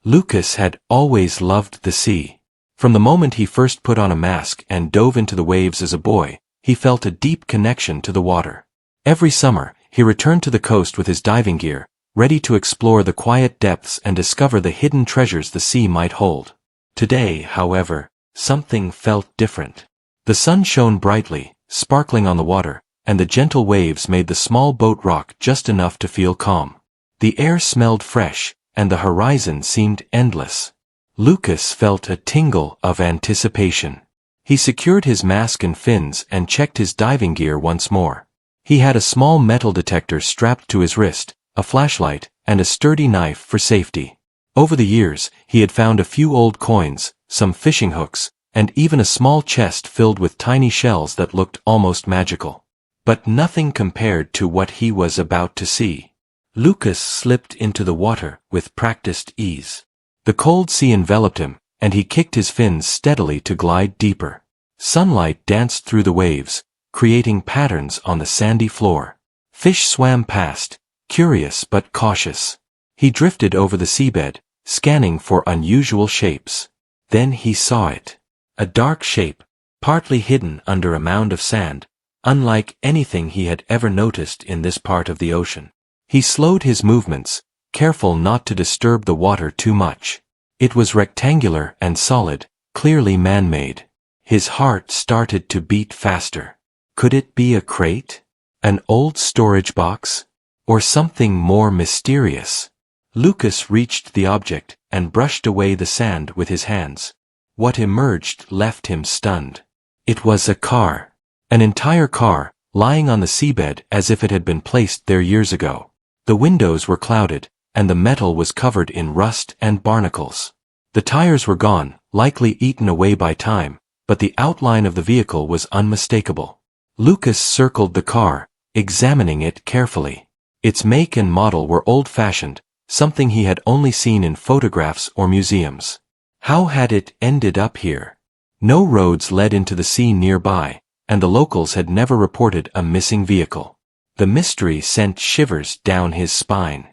Lucas had always loved the sea. From the moment he first put on a mask and dove into the waves as a boy, he felt a deep connection to the water. Every summer, he returned to the coast with his diving gear, ready to explore the quiet depths and discover the hidden treasures the sea might hold. Today, however, something felt different. The sun shone brightly, sparkling on the water, and the gentle waves made the small boat rock just enough to feel calm. The air smelled fresh, and the horizon seemed endless. Lucas felt a tingle of anticipation. He secured his mask and fins and checked his diving gear once more. He had a small metal detector strapped to his wrist, a flashlight, and a sturdy knife for safety. Over the years, he had found a few old coins, some fishing hooks, and even a small chest filled with tiny shells that looked almost magical. But nothing compared to what he was about to see. Lucas slipped into the water with practiced ease. The cold sea enveloped him, and he kicked his fins steadily to glide deeper. Sunlight danced through the waves, creating patterns on the sandy floor. Fish swam past, curious but cautious. He drifted over the seabed, scanning for unusual shapes. Then he saw it. A dark shape, partly hidden under a mound of sand, unlike anything he had ever noticed in this part of the ocean. He slowed his movements, careful not to disturb the water too much. It was rectangular and solid, clearly man-made. His heart started to beat faster. Could it be a crate? An old storage box? Or something more mysterious? Lucas reached the object and brushed away the sand with his hands. What emerged left him stunned. It was a car. An entire car, lying on the seabed as if it had been placed there years ago. The windows were clouded, and the metal was covered in rust and barnacles. The tires were gone, likely eaten away by time, but the outline of the vehicle was unmistakable. Lucas circled the car, examining it carefully. Its make and model were old-fashioned, something he had only seen in photographs or museums. How had it ended up here? No roads led into the sea nearby, and the locals had never reported a missing vehicle. The mystery sent shivers down his spine.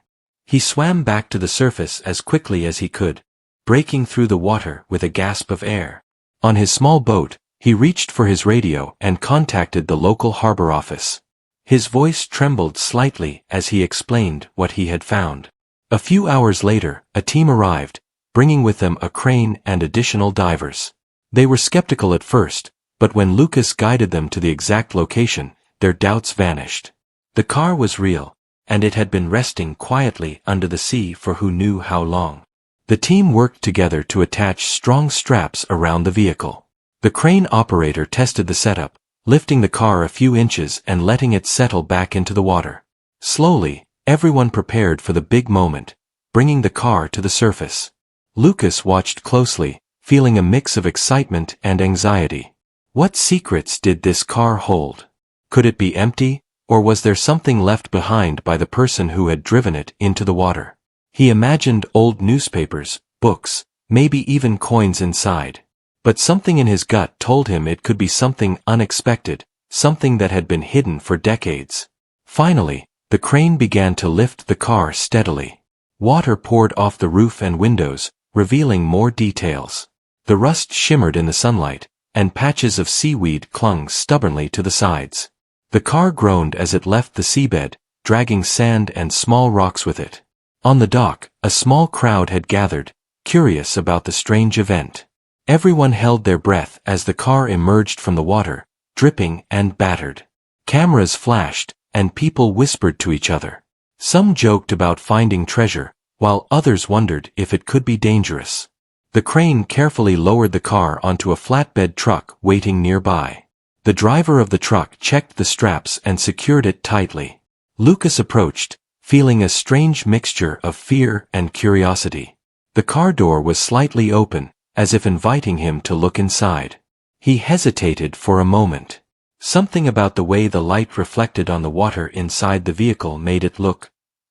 He swam back to the surface as quickly as he could, breaking through the water with a gasp of air. On his small boat, he reached for his radio and contacted the local harbor office. His voice trembled slightly as he explained what he had found. A few hours later, a team arrived, bringing with them a crane and additional divers. They were skeptical at first, but when Lucas guided them to the exact location, their doubts vanished. The car was real, and it had been resting quietly under the sea for who knew how long. The team worked together to attach strong straps around the vehicle. The crane operator tested the setup, lifting the car a few inches and letting it settle back into the water. Slowly, everyone prepared for the big moment, bringing the car to the surface. Lucas watched closely, feeling a mix of excitement and anxiety. What secrets did this car hold? Could it be empty, or was there something left behind by the person who had driven it into the water? He imagined old newspapers, books, maybe even coins inside. But something in his gut told him it could be something unexpected, something that had been hidden for decades. Finally, the crane began to lift the car steadily. Water poured off the roof and windows, revealing more details. The rust shimmered in the sunlight, and patches of seaweed clung stubbornly to the sides. The car groaned as it left the seabed, dragging sand and small rocks with it. On the dock, a small crowd had gathered, curious about the strange event. Everyone held their breath as the car emerged from the water, dripping and battered. Cameras flashed, and people whispered to each other. Some joked about finding treasure, while others wondered if it could be dangerous. The crane carefully lowered the car onto a flatbed truck waiting nearby. The driver of the truck checked the straps and secured it tightly. Lucas approached, feeling a strange mixture of fear and curiosity. The car door was slightly open, as if inviting him to look inside. He hesitated for a moment. Something about the way the light reflected on the water inside the vehicle made it look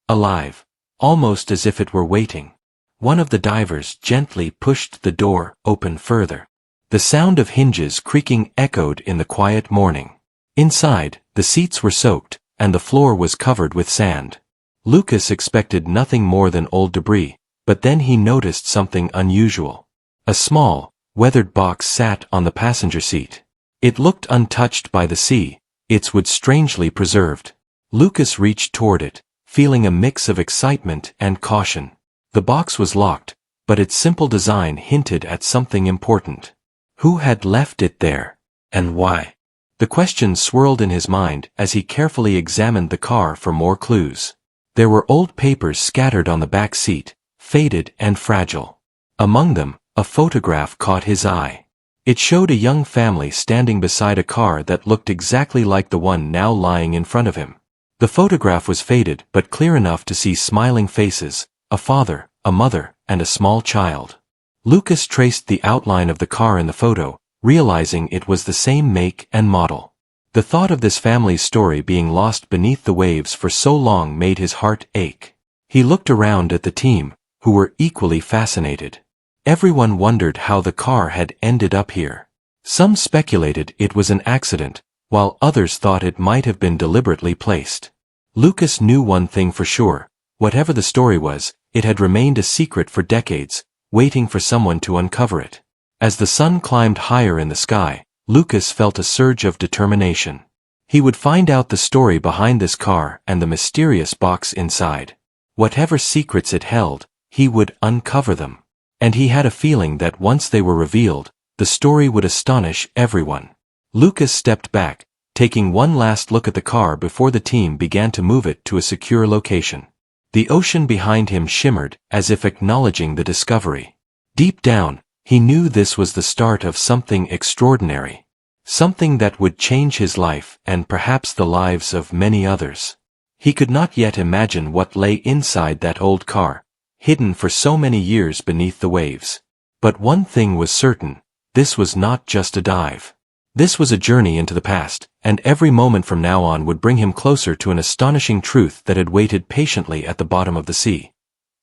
alive, almost as if it were waiting. One of the divers gently pushed the door open further. The sound of hinges creaking echoed in the quiet morning. Inside, the seats were soaked, and the floor was covered with sand. Lucas expected nothing more than old debris, But then he noticed something unusual. A small, weathered box sat on the passenger seat. It looked untouched by the sea, its wood strangely preserved. Lucas reached toward it, feeling a mix of excitement and caution. The box was locked, but its simple design hinted at something important. Who had left it there? And why? The question swirled in his mind as he carefully examined the car for more clues. There were old papers scattered on the back seat, faded and fragile. Among them, a photograph caught his eye. It showed a young family standing beside a car that looked exactly like the one now lying in front of him. The photograph was faded but clear enough to see smiling faces, a father, a mother, and a small child. Lucas traced the outline of the car in the photo, realizing it was the same make and model. The thought of this family's story being lost beneath the waves for so long made his heart ache. He looked around at the team, who were equally fascinated. Everyone wondered how the car had ended up here. Some speculated it was an accident, while others thought it might have been deliberately placed. Lucas knew one thing for sure: whatever the story was, it had remained a secret for decades, waiting for someone to uncover it. As the sun climbed higher in the sky, Lucas felt a surge of determination. He would find out the story behind this car and the mysterious box inside. Whatever secrets it held, he would uncover them. And he had a feeling that once they were revealed, the story would astonish everyone. Lucas stepped back, taking one last look at the car before the team began to move it to a secure location. The ocean behind him shimmered, as if acknowledging the discovery. Deep down, he knew this was the start of something extraordinary. Something that would change his life and perhaps the lives of many others. He could not yet imagine what lay inside that old car, hidden for so many years beneath the waves. But one thing was certain: this was not just a dive. This was a journey into the past, and every moment from now on would bring him closer to an astonishing truth that had waited patiently at the bottom of the sea.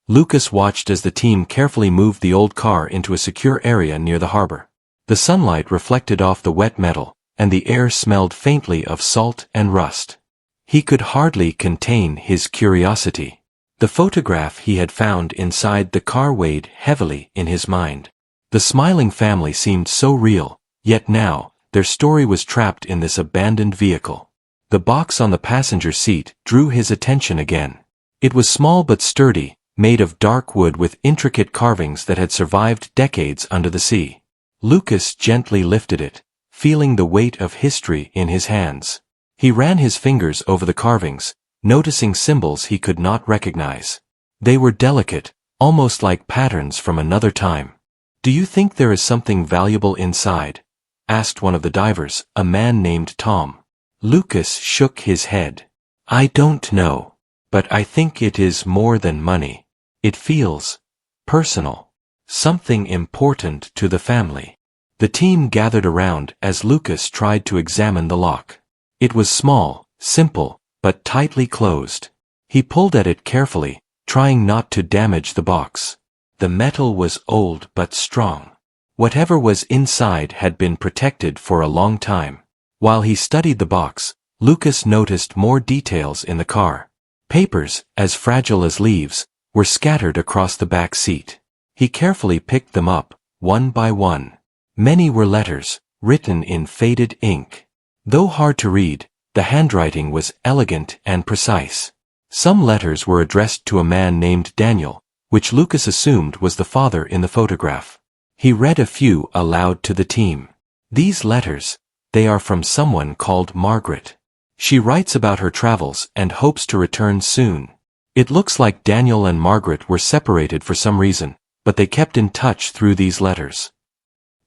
Lucas watched as the team carefully moved the old car into a secure area near the harbor. The sunlight reflected off the wet metal, and the air smelled faintly of salt and rust. He could hardly contain his curiosity. The photograph he had found inside the car weighed heavily in his mind. The smiling family seemed so real, yet now, their story was trapped in this abandoned vehicle. The box on the passenger seat drew his attention again. It was small but sturdy, made of dark wood with intricate carvings that had survived decades under the sea. Lucas gently lifted it, feeling the weight of history in his hands. He ran his fingers over the carvings, noticing symbols he could not recognize. They were delicate, almost like patterns from another time. "Do you think there is something valuable inside?" asked one of the divers, a man named Tom. Lucas shook his head. "I don't know. But I think it is more than money. It feels personal. Something important to the family." The team gathered around as Lucas tried to examine the lock. It was small, simple, but tightly closed. He pulled at it carefully, trying not to damage the box. The metal was old but strong. Whatever was inside had been protected for a long time. While he studied the box, Lucas noticed more details in the car. Papers, as fragile as leaves, were scattered across the back seat. He carefully picked them up, one by one. Many were letters, written in faded ink. Though hard to read, the handwriting was elegant and precise. Some letters were addressed to a man named Daniel, which Lucas assumed was the father in the photograph. He read a few aloud to the team. "These letters, they are from someone called Margaret. She writes about her travels and hopes to return soon." It looks like Daniel and Margaret were separated for some reason, but they kept in touch through these letters.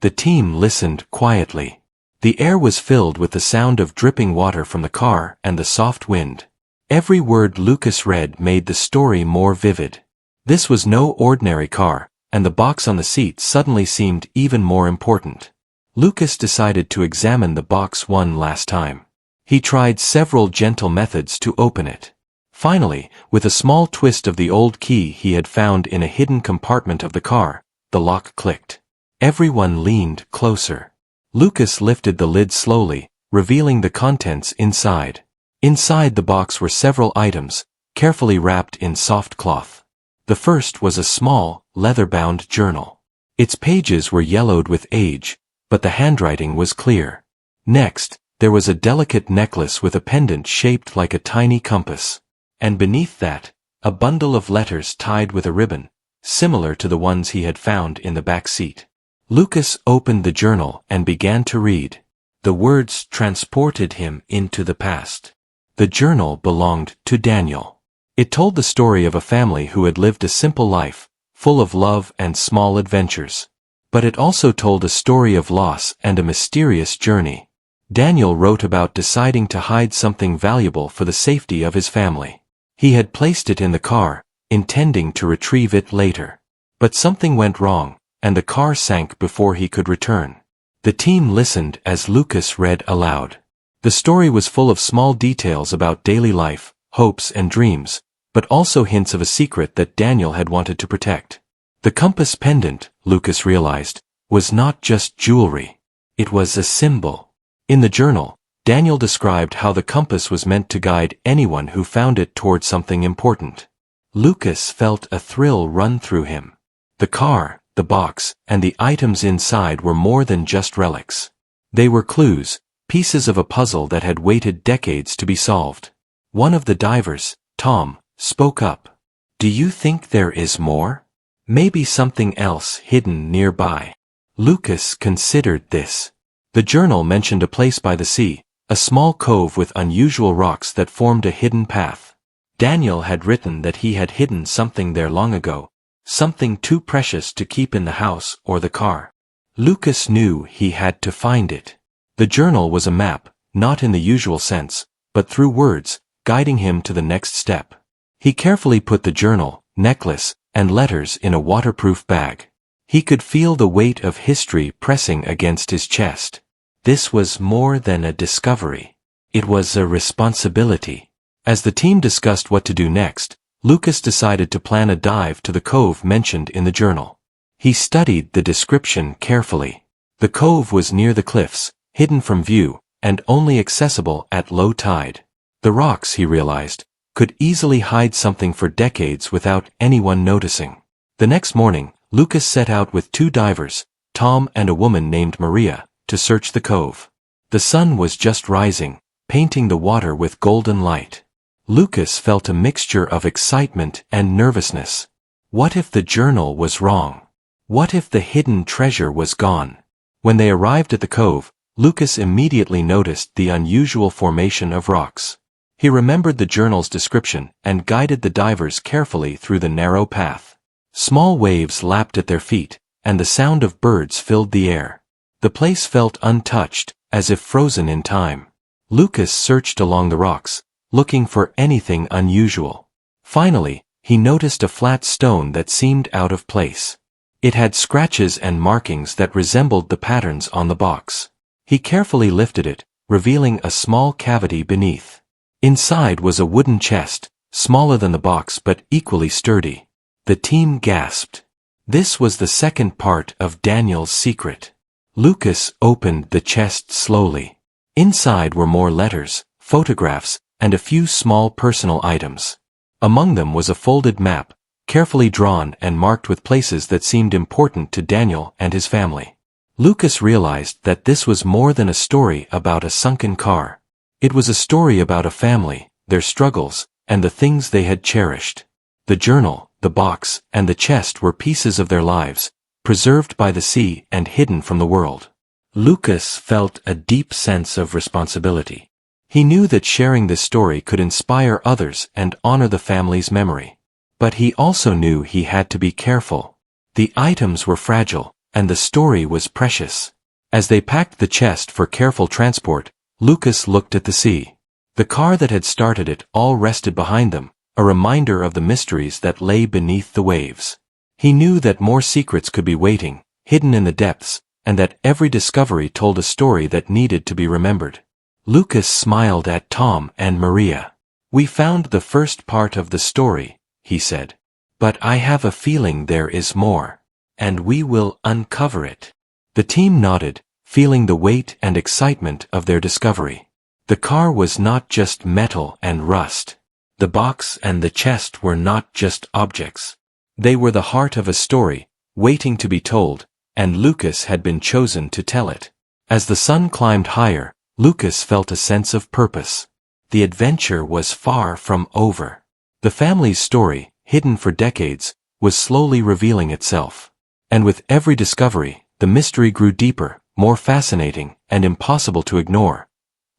The team listened quietly. The air was filled with the sound of dripping water from the car and the soft wind. Every word Lucas read made the story more vivid. This was no ordinary car, and the box on the seat suddenly seemed even more important. Lucas decided to examine the box one last time. He tried several gentle methods to open it. Finally, with a small twist of the old key he had found in a hidden compartment of the car, the lock clicked. Everyone leaned closer. Lucas lifted the lid slowly, revealing the contents inside. Inside the box were several items, carefully wrapped in soft cloth. The first was a small, leather-bound journal. Its pages were yellowed with age, but the handwriting was clear. Next, there was a delicate necklace with a pendant shaped like a tiny compass. And beneath that, a bundle of letters tied with a ribbon, similar to the ones he had found in the back seat. Lucas opened the journal and began to read. The words transported him into the past. The journal belonged to Daniel. It told the story of a family who had lived a simple life, full of love and small adventures. But it also told a story of loss and a mysterious journey. Daniel wrote about deciding to hide something valuable for the safety of his family. He had placed it in the car, intending to retrieve it later. But something went wrong, and the car sank before he could return. The team listened as Lucas read aloud. The story was full of small details about daily life, hopes and dreams, but also hints of a secret that Daniel had wanted to protect. The compass pendant, Lucas realized, was not just jewelry. It was a symbol. In the journal, Daniel described how the compass was meant to guide anyone who found it toward something important. Lucas felt a thrill run through him. The car, the box, and the items inside were more than just relics. They were clues, pieces of a puzzle that had waited decades to be solved. One of the divers, Tom, spoke up. "Do you think there is more? Maybe something else hidden nearby." Lucas considered this. The journal mentioned a place by the sea, a small cove with unusual rocks that formed a hidden path. Daniel had written that he had hidden something there long ago, something too precious to keep in the house or the car. Lucas knew he had to find it. The journal was a map, not in the usual sense, but through words, guiding him to the next step. He carefully put the journal, necklace, and letters in a waterproof bag. He could feel the weight of history pressing against his chest. This was more than a discovery. It was a responsibility. As the team discussed what to do next, Lucas decided to plan a dive to the cove mentioned in the journal. He studied the description carefully. The cove was near the cliffs, hidden from view, and only accessible at low tide. The rocks, he realized, could easily hide something for decades without anyone noticing. The next morning, Lucas set out with 2 divers, Tom and a woman named Maria, to search the cove. The sun was just rising, painting the water with golden light. Lucas felt a mixture of excitement and nervousness. What if the journal was wrong? What if the hidden treasure was gone? When they arrived at the cove, Lucas immediately noticed the unusual formation of rocks. He remembered the journal's description and guided the divers carefully through the narrow path. Small waves lapped at their feet, and the sound of birds filled the air. The place felt untouched, as if frozen in time. Lucas searched along the rocks, looking for anything unusual. Finally, he noticed a flat stone that seemed out of place. It had scratches and markings that resembled the patterns on the box. He carefully lifted it, revealing a small cavity beneath. Inside was a wooden chest, smaller than the box but equally sturdy. The team gasped. This was the second part of Daniel's secret. Lucas opened the chest slowly. Inside were more letters, photographs, and a few small personal items. Among them was a folded map, carefully drawn and marked with places that seemed important to Daniel and his family. Lucas realized that this was more than a story about a sunken car. It was a story about a family, their struggles, and the things they had cherished. The journal, the box, and the chest were pieces of their lives, preserved by the sea and hidden from the world. Lucas felt a deep sense of responsibility. He knew that sharing this story could inspire others and honor the family's memory. But he also knew he had to be careful. The items were fragile, and the story was precious. As they packed the chest for careful transport, Lucas looked at the sea. The car that had started it all rested behind them, a reminder of the mysteries that lay beneath the waves. He knew that more secrets could be waiting, hidden in the depths, and that every discovery told a story that needed to be remembered. Lucas smiled at Tom and Maria. "We found the first part of the story," he said. "But I have a feeling there is more. And we will uncover it." The team nodded, feeling the weight and excitement of their discovery. The car was not just metal and rust. The box and the chest were not just objects. They were the heart of a story, waiting to be told, and Lucas had been chosen to tell it. As the sun climbed higher, Lucas felt a sense of purpose. The adventure was far from over. The family's story, hidden for decades, was slowly revealing itself. And with every discovery, the mystery grew deeper, more fascinating, and impossible to ignore.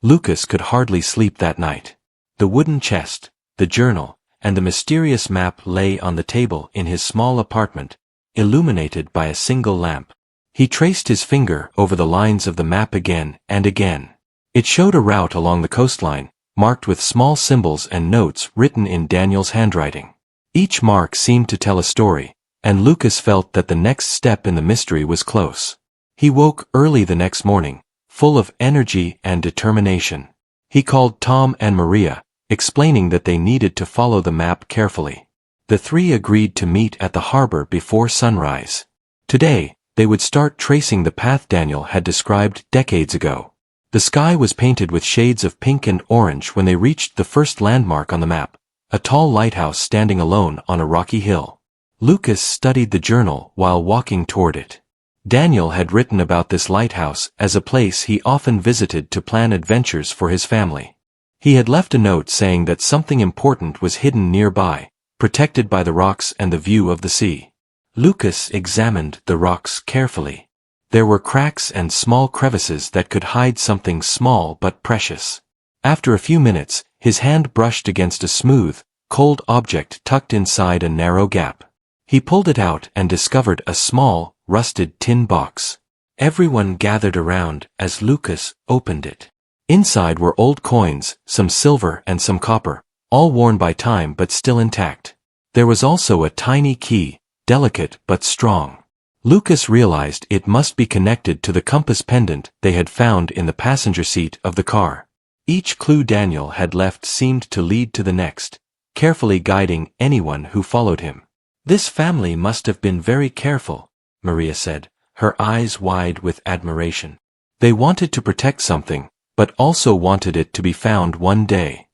Lucas could hardly sleep that night. The wooden chest, the journal, and the mysterious map lay on the table in his small apartment, illuminated by a single lamp. He traced his finger over the lines of the map again and again. It showed a route along the coastline, marked with small symbols and notes written in Daniel's handwriting. Each mark seemed to tell a story, and Lucas felt that the next step in the mystery was close. He woke early the next morning, full of energy and determination. He called Tom and Maria, explaining that they needed to follow the map carefully. The three agreed to meet at the harbor before sunrise. Today, they would start tracing the path Daniel had described decades ago. The sky was painted with shades of pink and orange when they reached the first landmark on the map, a tall lighthouse standing alone on a rocky hill. Lucas studied the journal while walking toward it. Daniel had written about this lighthouse as a place he often visited to plan adventures for his family. He had left a note saying that something important was hidden nearby, protected by the rocks and the view of the sea. Lucas examined the rocks carefully. There were cracks and small crevices that could hide something small but precious. After a few minutes, his hand brushed against a smooth, cold object tucked inside a narrow gap. He pulled it out and discovered a small, rusted tin box. Everyone gathered around as Lucas opened it. Inside were old coins, some silver and some copper, all worn by time but still intact. There was also a tiny key, delicate but strong. Lucas realized it must be connected to the compass pendant they had found in the passenger seat of the car. Each clue Daniel had left seemed to lead to the next, carefully guiding anyone who followed him. "This family must have been very careful," Maria said, her eyes wide with admiration. "They wanted to protect something, but also wanted it to be found one day."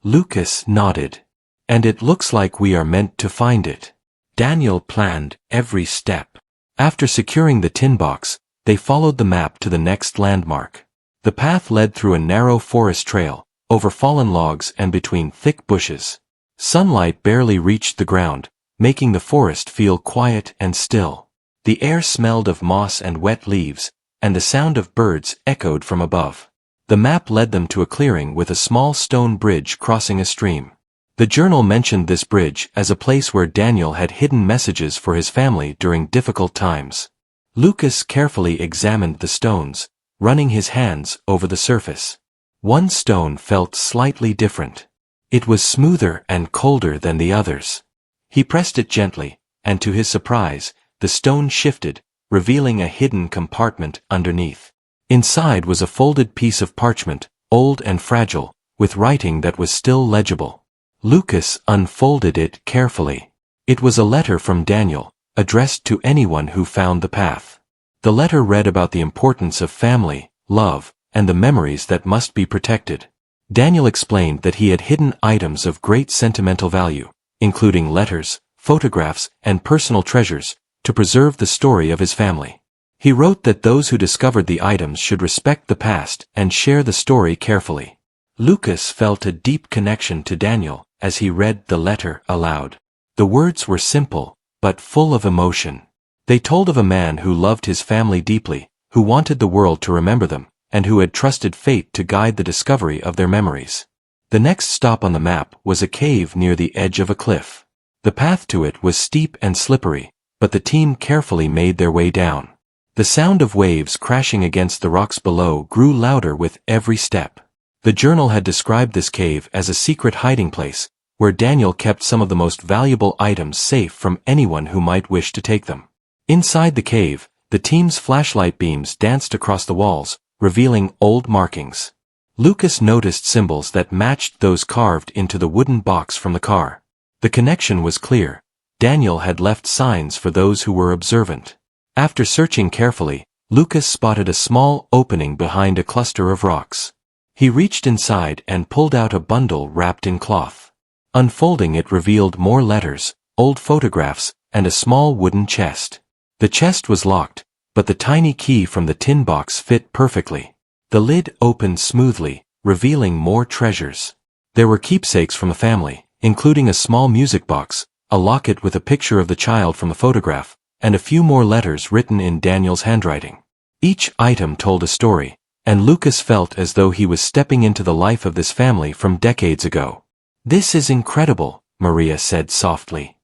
Lucas nodded. "And it looks like we are meant to find it." Daniel planned every step. After securing the tin box, they followed the map to the next landmark. The path led through a narrow forest trail, over fallen logs and between thick bushes. Sunlight barely reached the ground, making the forest feel quiet and still. The air smelled of moss and wet leaves, and the sound of birds echoed from above. The map led them to a clearing with a small stone bridge crossing a stream. The journal mentioned this bridge as a place where Daniel had hidden messages for his family during difficult times. Lucas carefully examined the stones, running his hands over the surface. One stone felt slightly different. It was smoother and colder than the others. He pressed it gently, and to his surprise, the stone shifted, revealing a hidden compartment underneath. Inside was a folded piece of parchment, old and fragile, with writing that was still legible. Lucas unfolded it carefully. It was a letter from Daniel, addressed to anyone who found the path. The letter read about the importance of family, love, and the memories that must be protected. Daniel explained that he had hidden items of great sentimental value, including letters, photographs, and personal treasures, to preserve the story of his family. He wrote that those who discovered the items should respect the past and share the story carefully. Lucas felt a deep connection to Daniel as he read the letter aloud. The words were simple, but full of emotion. They told of a man who loved his family deeply, who wanted the world to remember them, and who had trusted fate to guide the discovery of their memories. The next stop on the map was a cave near the edge of a cliff. The path to it was steep and slippery, but the team carefully made their way down. The sound of waves crashing against the rocks below grew louder with every step. The journal had described this cave as a secret hiding place, where Daniel kept some of the most valuable items safe from anyone who might wish to take them. Inside the cave, the team's flashlight beams danced across the walls, revealing old markings. Lucas noticed symbols that matched those carved into the wooden box from the car. The connection was clear. Daniel had left signs for those who were observant. After searching carefully, Lucas spotted a small opening behind a cluster of rocks. He reached inside and pulled out a bundle wrapped in cloth. Unfolding it revealed more letters, old photographs, and a small wooden chest. The chest was locked, but the tiny key from the tin box fit perfectly. The lid opened smoothly, revealing more treasures. There were keepsakes from the family, including a small music box, a locket with a picture of the child from the photograph, and a few more letters written in Daniel's handwriting. Each item told a story, and Lucas felt as though he was stepping into the life of this family from decades ago. "This is incredible," Maria said softly.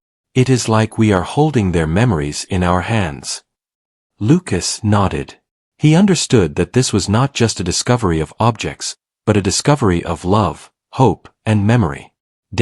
"It is like we are holding their memories in our hands." Lucas nodded. He understood that this was not just a discovery of objects, but a discovery of love, hope, and memory.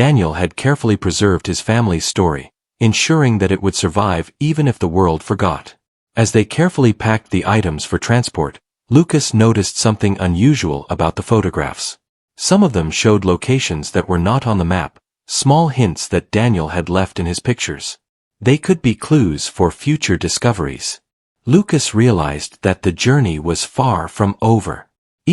Daniel had carefully preserved his family's story, ensuring that it would survive even if the world forgot. As they carefully packed the items for transport, Lucas noticed something unusual about the photographs. Some of them showed locations that were not on the map, small hints that Daniel had left in his pictures. They could be clues for future discoveries. Lucas realized that the journey was far from over.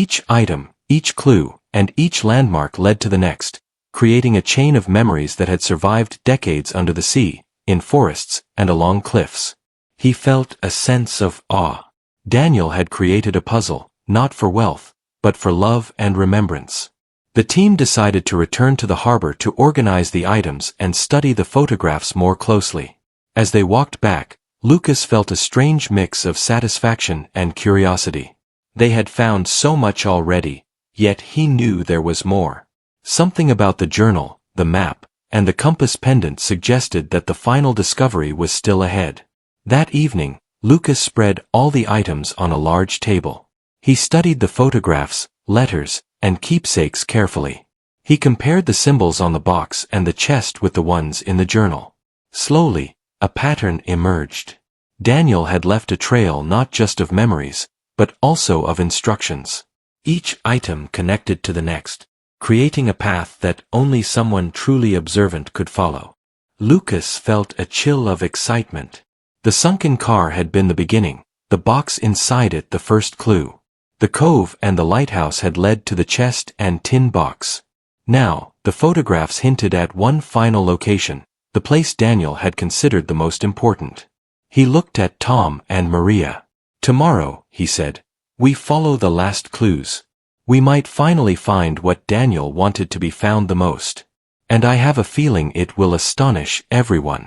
Each item, each clue, and each landmark led to the next, creating a chain of memories that had survived decades under the sea, in forests, and along cliffs. He felt a sense of awe. Daniel had created a puzzle, not for wealth, but for love and remembrance. The team decided to return to the harbor to organize the items and study the photographs more closely. As they walked back, Lucas felt a strange mix of satisfaction and curiosity. They had found so much already, yet he knew there was more. Something about the journal, the map, and the compass pendant suggested that the final discovery was still ahead. That evening, Lucas spread all the items on a large table. He studied the photographs, letters, and keepsakes carefully. He compared the symbols on the box and the chest with the ones in the journal. Slowly, a pattern emerged. Daniel had left a trail not just of memories, but also of instructions. Each item connected to the next, creating a path that only someone truly observant could follow. Lucas felt a chill of excitement. The sunken car had been the beginning, the box inside it the first clue. The cove and the lighthouse had led to the chest and tin box. Now, the photographs hinted at one final location, the place Daniel had considered the most important. He looked at Tom and Maria. "Tomorrow," he said, "we follow the last clues. We might finally find what Daniel wanted to be found the most. And I have a feeling it will astonish everyone."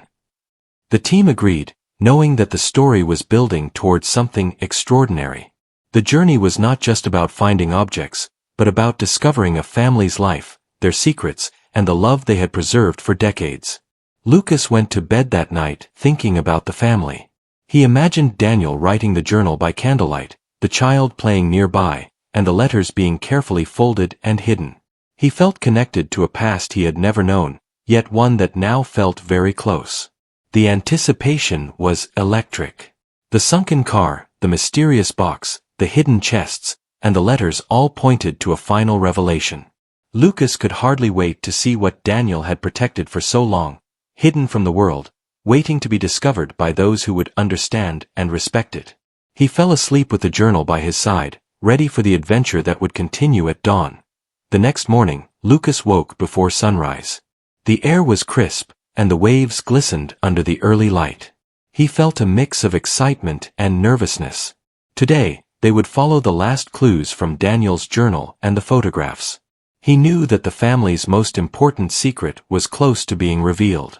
The team agreed, knowing that the story was building towards something extraordinary. The journey was not just about finding objects, but about discovering a family's life, their secrets, and the love they had preserved for decades. Lucas went to bed that night thinking about the family. He imagined Daniel writing the journal by candlelight, the child playing nearby, and the letters being carefully folded and hidden. He felt connected to a past he had never known, yet one that now felt very close. The anticipation was electric. The sunken car, the mysterious box, the hidden chests, and the letters all pointed to a final revelation. Lucas could hardly wait to see what Daniel had protected for so long, hidden from the world, waiting to be discovered by those who would understand and respect it. He fell asleep with the journal by his side, ready for the adventure that would continue at dawn. The next morning, Lucas woke before sunrise. The air was crisp, and the waves glistened under the early light. He felt a mix of excitement and nervousness. Today, they would follow the last clues from Daniel's journal and the photographs. He knew that the family's most important secret was close to being revealed.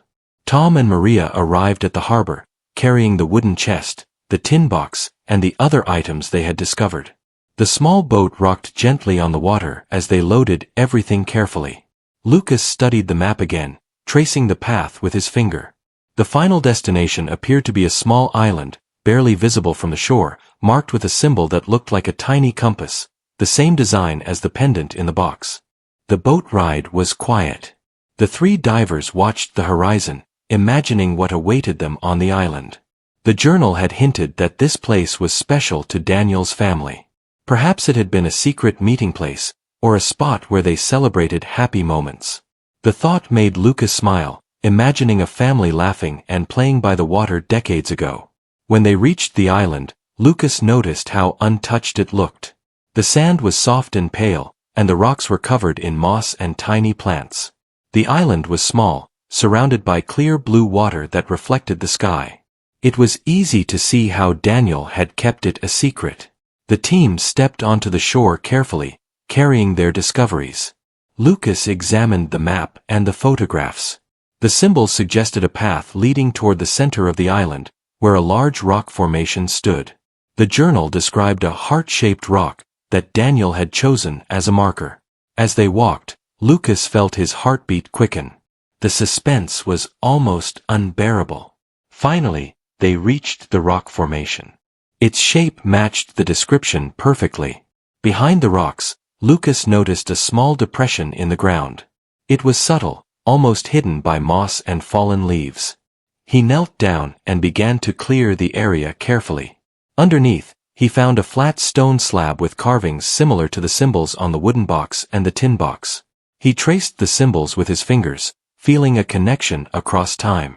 Tom and Maria arrived at the harbor, carrying the wooden chest, the tin box, and the other items they had discovered. The small boat rocked gently on the water as they loaded everything carefully. Lucas studied the map again, tracing the path with his finger. The final destination appeared to be a small island, barely visible from the shore, marked with a symbol that looked like a tiny compass, the same design as the pendant in the box. The boat ride was quiet. The three divers watched the horizon, imagining what awaited them on the island. The journal had hinted that this place was special to Daniel's family. Perhaps it had been a secret meeting place, or a spot where they celebrated happy moments. The thought made Lucas smile, imagining a family laughing and playing by the water decades ago. When they reached the island, Lucas noticed how untouched it looked. The sand was soft and pale, and the rocks were covered in moss and tiny plants. The island was small, surrounded by clear blue water that reflected the sky. It was easy to see how Daniel had kept it a secret. The team stepped onto the shore carefully, carrying their discoveries. Lucas examined the map and the photographs. The symbols suggested a path leading toward the center of the island, where a large rock formation stood. The journal described a heart-shaped rock that Daniel had chosen as a marker. As they walked, Lucas felt his heartbeat quicken. The suspense was almost unbearable. Finally, they reached the rock formation. Its shape matched the description perfectly. Behind the rocks, Lucas noticed a small depression in the ground. It was subtle, almost hidden by moss and fallen leaves. He knelt down and began to clear the area carefully. Underneath, he found a flat stone slab with carvings similar to the symbols on the wooden box and the tin box. He traced the symbols with his fingers, feeling a connection across time.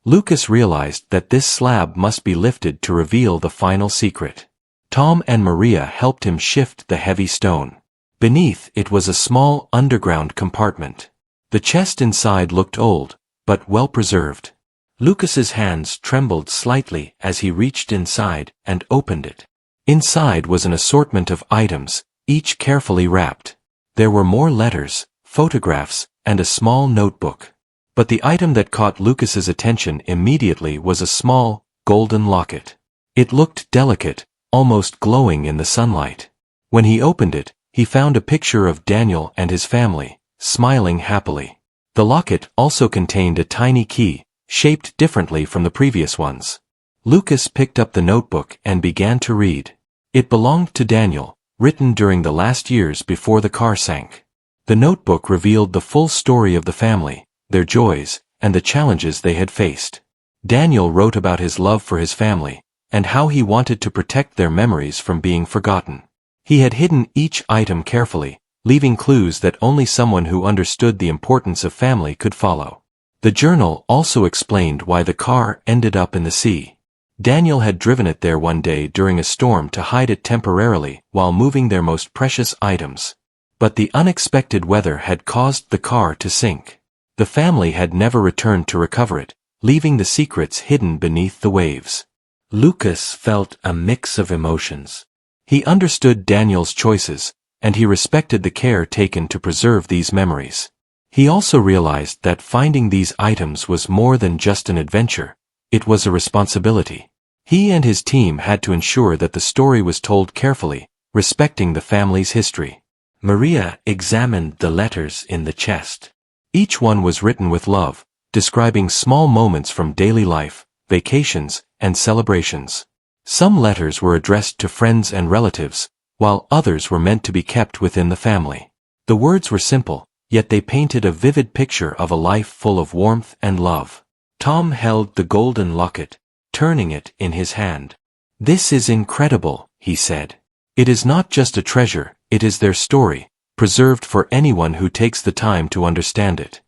Lucas realized that this slab must be lifted to reveal the final secret. Tom and Maria helped him shift the heavy stone. Beneath it was a small underground compartment. The chest inside looked old, but well preserved. Lucas's hands trembled slightly as he reached inside and opened it. Inside was an assortment of items, each carefully wrapped. There were more letters, photographs, and a small notebook. But the item that caught Lucas's attention immediately was a small, golden locket. It looked delicate, almost glowing in the sunlight. When he opened it, he found a picture of Daniel and his family, smiling happily. The locket also contained a tiny key, shaped differently from the previous ones. Lucas picked up the notebook and began to read. It belonged to Daniel, written during the last years before the car sank. The notebook revealed the full story of the family, their joys, and the challenges they had faced. Daniel wrote about his love for his family, and how he wanted to protect their memories from being forgotten. He had hidden each item carefully, leaving clues that only someone who understood the importance of family could follow. The journal also explained why the car ended up in the sea. Daniel had driven it there one day during a storm to hide it temporarily while moving their most precious items. But the unexpected weather had caused the car to sink. The family had never returned to recover it, leaving the secrets hidden beneath the waves. Lucas felt a mix of emotions. He understood Daniel's choices, and he respected the care taken to preserve these memories. He also realized that finding these items was more than just an adventure, it was a responsibility. He and his team had to ensure that the story was told carefully, respecting the family's history. Maria examined the letters in the chest. Each one was written with love, describing small moments from daily life, vacations, and celebrations. Some letters were addressed to friends and relatives, while others were meant to be kept within the family. The words were simple, yet they painted a vivid picture of a life full of warmth and love. Tom held the golden locket, turning it in his hand. "This is incredible," he said. "It is not just a treasure, it is their story, preserved for anyone who takes the time to understand it."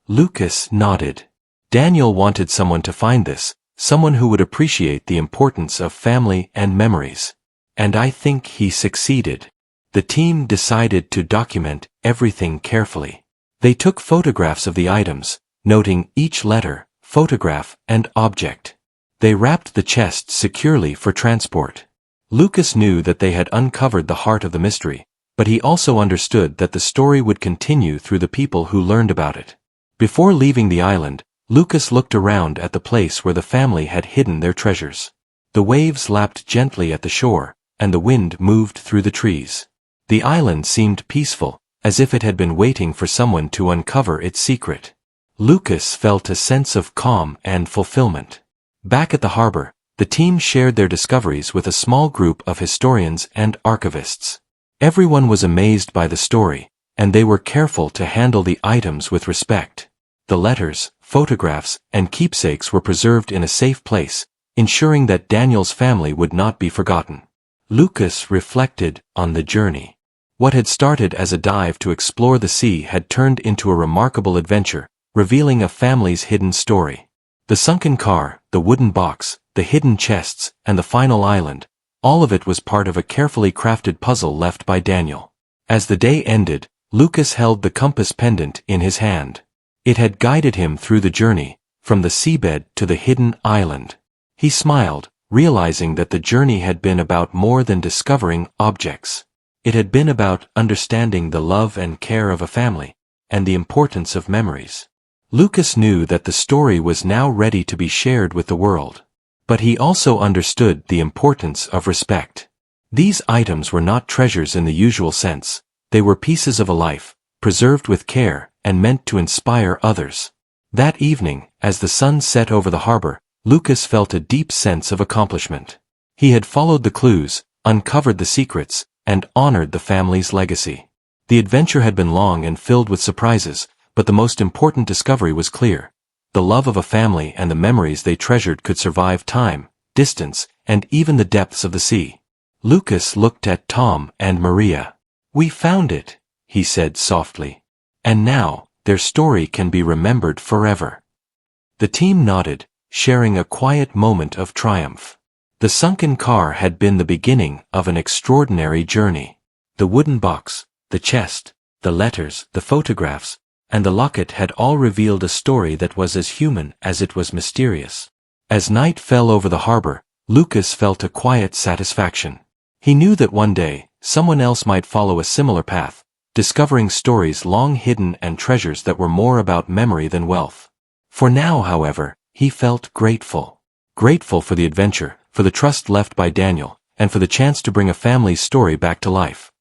Lucas nodded. Daniel wanted someone to find this, someone who would appreciate the importance of family and memories. And I think he succeeded. The team decided to document everything carefully. They took photographs of the items, noting each letter, photograph, and object. They wrapped the chest securely for transport. Lucas knew that they had uncovered the heart of the mystery, but he also understood that the story would continue through the people who learned about it. Before leaving the island, Lucas looked around at the place where the family had hidden their treasures. The waves lapped gently at the shore, and the wind moved through the trees. The island seemed peaceful, as if it had been waiting for someone to uncover its secret. Lucas felt a sense of calm and fulfillment. Back at the harbor, the team shared their discoveries with a small group of historians and archivists. Everyone was amazed by the story, and they were careful to handle the items with respect. The letters, photographs, and keepsakes were preserved in a safe place, ensuring that Daniel's family would not be forgotten. Lucas reflected on the journey. What had started as a dive to explore the sea had turned into a remarkable adventure, revealing a family's hidden story. The sunken car, the wooden box, the hidden chests, and the final island, all of it was part of a carefully crafted puzzle left by Daniel. As the day ended, Lucas held the compass pendant in his hand. It had guided him through the journey, from the seabed to the hidden island. He smiled, realizing that the journey had been about more than discovering objects. It had been about understanding the love and care of a family, and the importance of memories. Lucas knew that the story was now ready to be shared with the world. But he also understood the importance of respect. These items were not treasures in the usual sense. They were pieces of a life, preserved with care, and meant to inspire others. That evening, as the sun set over the harbor, Lucas felt a deep sense of accomplishment. He had followed the clues, uncovered the secrets, and honored the family's legacy. The adventure had been long and filled with surprises, but the most important discovery was clear. The love of a family and the memories they treasured could survive time, distance, and even the depths of the sea. Lucas looked at Tom and Maria. "We found it," he said softly. "And now, their story can be remembered forever." The team nodded, sharing a quiet moment of triumph. The sunken car had been the beginning of an extraordinary journey. The wooden box, the chest, the letters, the photographs, and the locket had all revealed a story that was as human as it was mysterious. As night fell over the harbor, Lucas felt a quiet satisfaction. He knew that one day, someone else might follow a similar path, discovering stories long hidden and treasures that were more about memory than wealth. For now, however, he felt grateful. Grateful for the adventure, for the trust left by Daniel, and for the chance to bring a family's story back to life.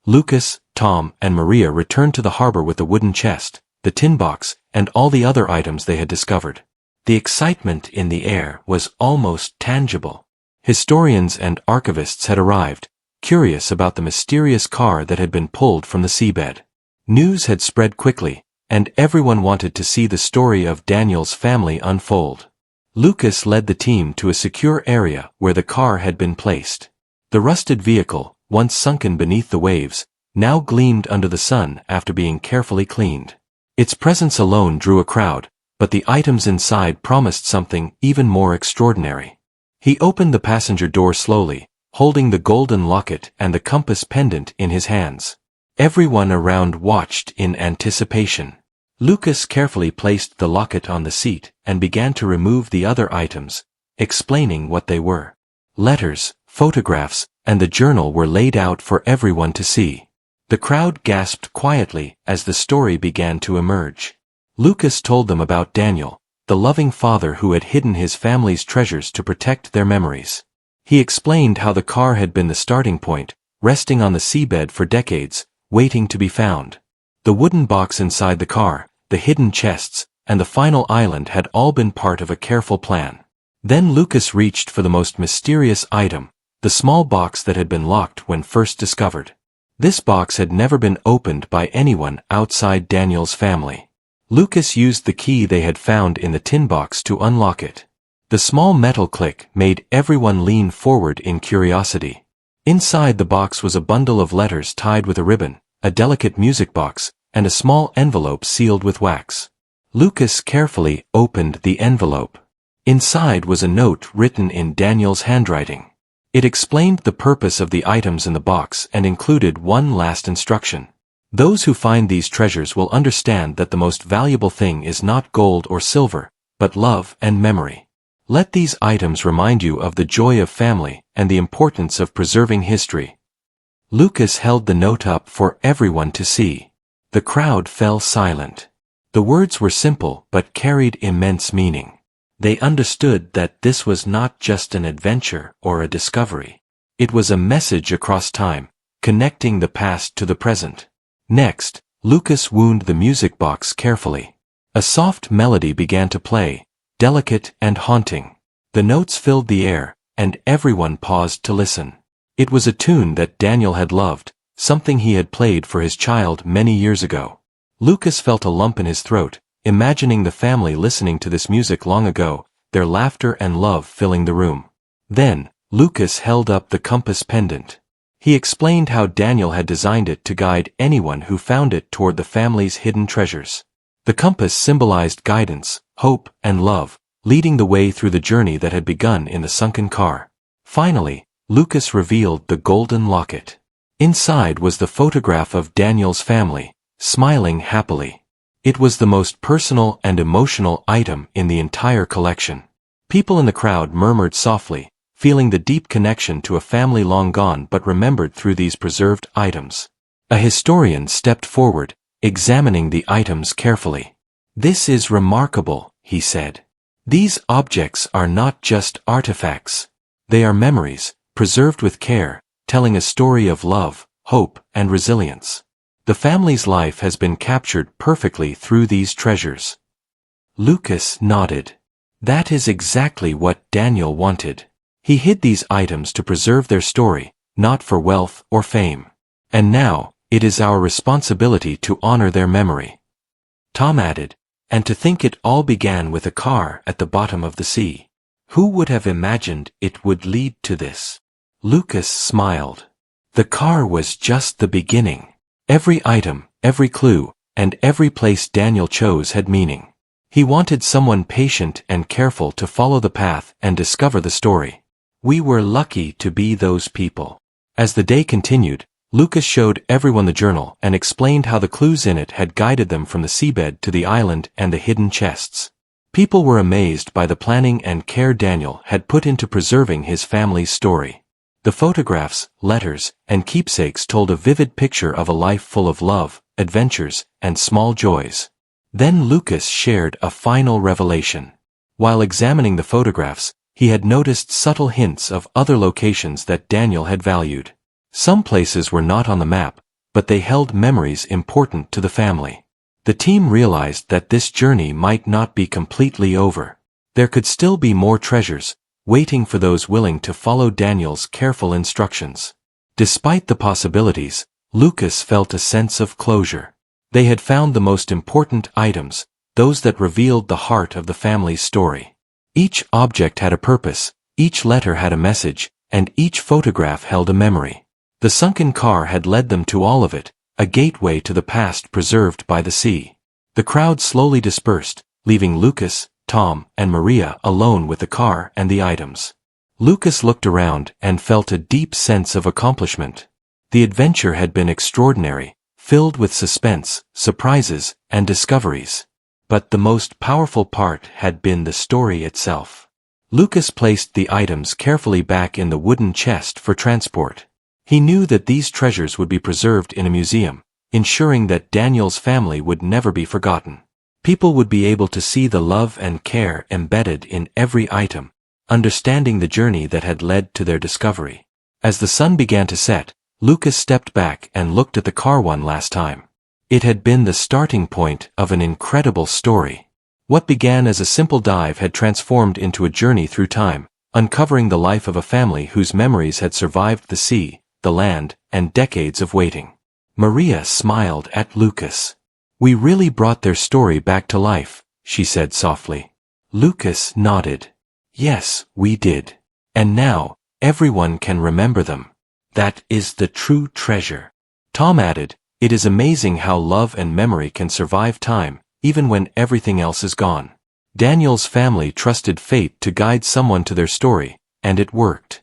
Lucas, Tom, and Maria returned to the harbor with the wooden chest, the tin box, and all the other items they had discovered. The excitement in the air was almost tangible. Historians and archivists had arrived, curious about the mysterious car that had been pulled from the seabed. News had spread quickly, and everyone wanted to see the story of Daniel's family unfold. Lucas led the team to a secure area where the car had been placed. The rusted vehicle, once sunken beneath the waves, now gleamed under the sun after being carefully cleaned. Its presence alone drew a crowd, but the items inside promised something even more extraordinary. He opened the passenger door slowly, holding the golden locket and the compass pendant in his hands. Everyone around watched in anticipation. Lucas carefully placed the locket on the seat and began to remove the other items, explaining what they were. Letters, photographs, and the journal were laid out for everyone to see. The crowd gasped quietly as the story began to emerge. Lucas told them about Daniel, the loving father who had hidden his family's treasures to protect their memories. He explained how the car had been the starting point, resting on the seabed for decades, waiting to be found. The wooden box inside the car, the hidden chests, and the final island had all been part of a careful plan. Then Lucas reached for the most mysterious item, the small box that had been locked when first discovered. This box had never been opened by anyone outside Daniel's family. Lucas used the key they had found in the tin box to unlock it. The small metal click made everyone lean forward in curiosity. Inside the box was a bundle of letters tied with a ribbon, a delicate music box, and a small envelope sealed with wax. Lucas carefully opened the envelope. Inside was a note written in Daniel's handwriting. It explained the purpose of the items in the box and included one last instruction. Those who find these treasures will understand that the most valuable thing is not gold or silver, but love and memory. Let these items remind you of the joy of family and the importance of preserving history. Lucas held the note up for everyone to see. The crowd fell silent. The words were simple but carried immense meaning. They understood that this was not just an adventure or a discovery. It was a message across time, connecting the past to the present. Next, Lucas wound the music box carefully. A soft melody began to play, delicate and haunting. The notes filled the air, and everyone paused to listen. It was a tune that Daniel had loved, something he had played for his child many years ago. Lucas felt a lump in his throat, imagining the family listening to this music long ago, their laughter and love filling the room. Then, Lucas held up the compass pendant. He explained how Daniel had designed it to guide anyone who found it toward the family's hidden treasures. The compass symbolized guidance, hope, and love, leading the way through the journey that had begun in the sunken car. Finally, Lucas revealed the golden locket. Inside was the photograph of Daniel's family, smiling happily. It was the most personal and emotional item in the entire collection. People in the crowd murmured softly, feeling the deep connection to a family long gone but remembered through these preserved items. A historian stepped forward, examining the items carefully. "This is remarkable," he said. "These objects are not just artifacts. They are memories, preserved with care, telling a story of love, hope, and resilience. The family's life has been captured perfectly through these treasures." Lucas nodded. That is exactly what Daniel wanted. He hid these items to preserve their story, not for wealth or fame. And now, it is our responsibility to honor their memory. Tom added, "And to think it all began with a car at the bottom of the sea. Who would have imagined it would lead to this?" Lucas smiled. The car was just the beginning. Every item, every clue, and every place Daniel chose had meaning. He wanted someone patient and careful to follow the path and discover the story. We were lucky to be those people. As the day continued, Lucas showed everyone the journal and explained how the clues in it had guided them from the seabed to the island and the hidden chests. People were amazed by the planning and care Daniel had put into preserving his family's story. The photographs, letters, and keepsakes told a vivid picture of a life full of love, adventures, and small joys. Then Lucas shared a final revelation. While examining the photographs, he had noticed subtle hints of other locations that Daniel had valued. Some places were not on the map, but they held memories important to the family. The team realized that this journey might not be completely over. There could still be more treasures, waiting for those willing to follow Daniel's careful instructions. Despite the possibilities, Lucas felt a sense of closure. They had found the most important items, those that revealed the heart of the family's story. Each object had a purpose, each letter had a message, and each photograph held a memory. The sunken car had led them to all of it, a gateway to the past preserved by the sea. The crowd slowly dispersed, leaving Lucas, Tom, and Maria alone with the car and the items. Lucas looked around and felt a deep sense of accomplishment. The adventure had been extraordinary, filled with suspense, surprises, and discoveries. But the most powerful part had been the story itself. Lucas placed the items carefully back in the wooden chest for transport. He knew that these treasures would be preserved in a museum, ensuring that Daniel's family would never be forgotten. People would be able to see the love and care embedded in every item, understanding the journey that had led to their discovery. As the sun began to set, Lucas stepped back and looked at the car one last time. It had been the starting point of an incredible story. What began as a simple dive had transformed into a journey through time, uncovering the life of a family whose memories had survived the sea, the land, and decades of waiting. Maria smiled at Lucas. "We really brought their story back to life," she said softly. Lucas nodded. "Yes, we did. And now, everyone can remember them. That is the true treasure." Tom added, "It is amazing how love and memory can survive time, even when everything else is gone." Daniel's family trusted fate to guide someone to their story, and it worked.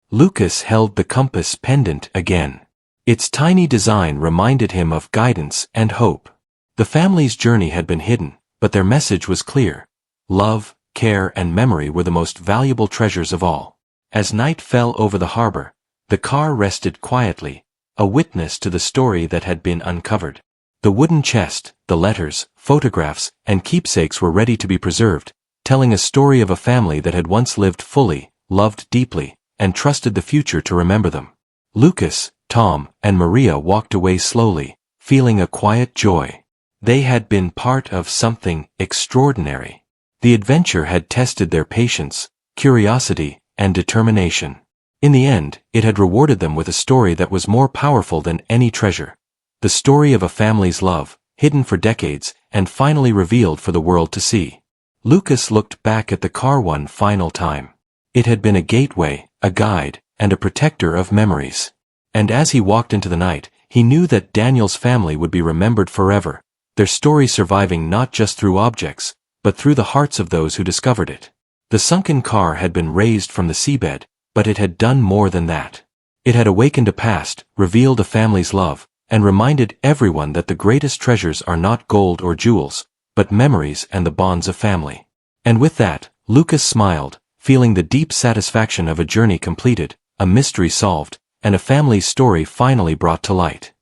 Lucas held the compass pendant again. Its tiny design reminded him of guidance and hope. The family's journey had been hidden, but their message was clear. Love, care, and memory were the most valuable treasures of all. As night fell over the harbor, the car rested quietly, a witness to the story that had been uncovered. The wooden chest, the letters, photographs, and keepsakes were ready to be preserved, telling a story of a family that had once lived fully, loved deeply, and trusted the future to remember them. Lucas, Tom, and Maria walked away slowly, feeling a quiet joy. They had been part of something extraordinary. The adventure had tested their patience, curiosity, and determination. In the end, it had rewarded them with a story that was more powerful than any treasure. The story of a family's love, hidden for decades, and finally revealed for the world to see. Lucas looked back at the car one final time. It had been a gateway, a guide, and a protector of memories. And as he walked into the night, he knew that Daniel's family would be remembered forever, their story surviving not just through objects, but through the hearts of those who discovered it. The sunken car had been raised from the seabed, but it had done more than that. It had awakened a past, revealed a family's love, and reminded everyone that the greatest treasures are not gold or jewels, but memories and the bonds of family. And with that, Lucas smiled, feeling the deep satisfaction of a journey completed, a mystery solved, and a family's story finally brought to light.